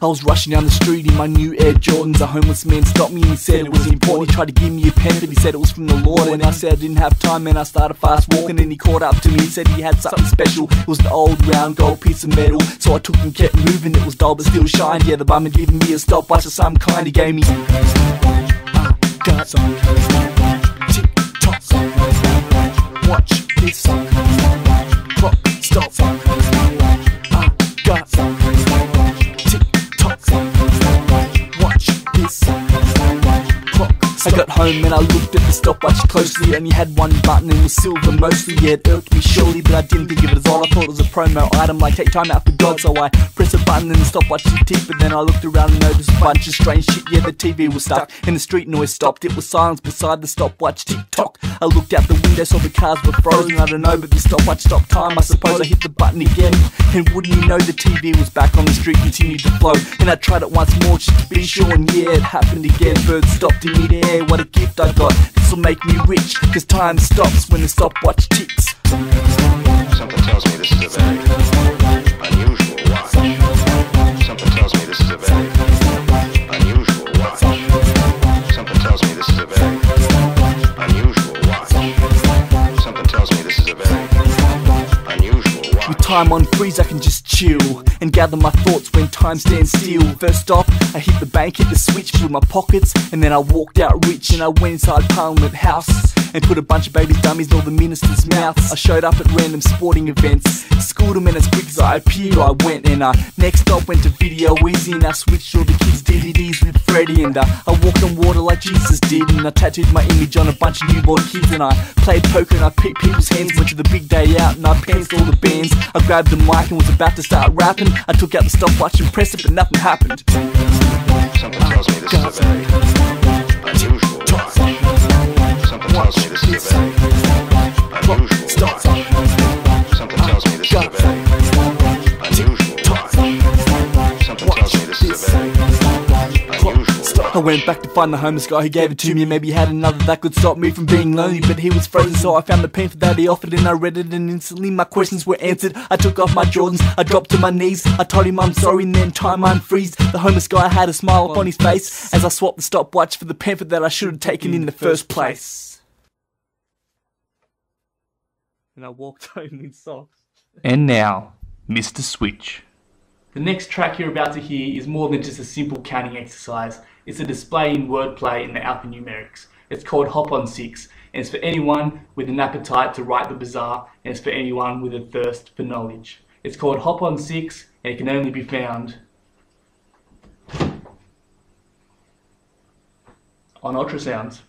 I was rushing down the street in my new Air Jordans. A homeless man stopped me and he said it was important. He tried to give me a pen, but he said it was from the Lord. And I said I didn't have time, and I started fast walking. And he caught up to me, he said he had something special. It was an old round gold piece of metal. So I took and kept moving, it was dull but still shined. Yeah, the bum had given me a stopwatch of some kind. He gave me got some tick-tock. Watch this clock stop. I got tick-tock. Watch this clock. I got home and I looked at the stopwatch closely. It only had one button and was silver mostly. Yeah, it irked me surely, but I didn't think of it as all. I thought it was a promo item like take time out for God. So I pressed a button and the stopwatch ticked. But then I looked around and noticed a bunch of strange shit. Yeah, the TV was stuck and the street noise stopped. It was silence beside the stopwatch tick-tock. I looked out the window, saw the cars were frozen. I don't know, but the stopwatch stopped time. I suppose I hit the button again, and wouldn't you know, the TV was back on the street, continued to flow. And I tried it once more just to be sure, and yeah, it happened again. Birds stopped in mid-air, what a gift I got. This'll make me rich, cause time stops when the stopwatch ticks. Something tells me this is a very unusual watch. Something tells me this is a very unusual watch. Something tells me this is a very unusual watch. Something tells me this is a very unusual watch. With time on freeze I can just chill and gather my thoughts when time stands still. First off, I hit the bank, hit the switch, filled my pockets, and then I walked out rich. And I went inside Parliament House and put a bunch of babies' dummies in all the ministers' mouths. I showed up at random sporting events, schooled them, and as quick as I appeared I went. And next stop went to Video Easy, and I switched all the kids' DVDs with Freddie. And I walked on water like Jesus did, and I tattooed my image on a bunch of newborn kids. And I played poker and I picked people's hands. Went to the big day out and I pantsed all the bands. I grabbed the mic and was about to start rapping. I took out the stopwatch and pressed it, but nothing happened. Something tells me this is a very unusual watch. Something tells me this is a very unusual watch. Something tells me this is a very unusual watch. Something tells me this is a very unusual watch. I went back to find the homeless guy who gave it to me. Maybe he had another that could stop me from being lonely, but he was frozen, so I found the pamphlet that he offered and I read it, and instantly my questions were answered. I took off my Jordans, I dropped to my knees, I told him I'm sorry, and then time unfreeze. The homeless guy had a smile upon his face as I swapped the stopwatch for the pamphlet that I should have taken in the first place. And I walked home in socks. And now, Mr. Switch. The next track you're about to hear is more than just a simple counting exercise. It's a display in wordplay in the alphanumerics. It's called Hop on 6, and it's for anyone with an appetite to write the bizarre, and it's for anyone with a thirst for knowledge. It's called Hop on 6, and it can only be found on UltraSounds.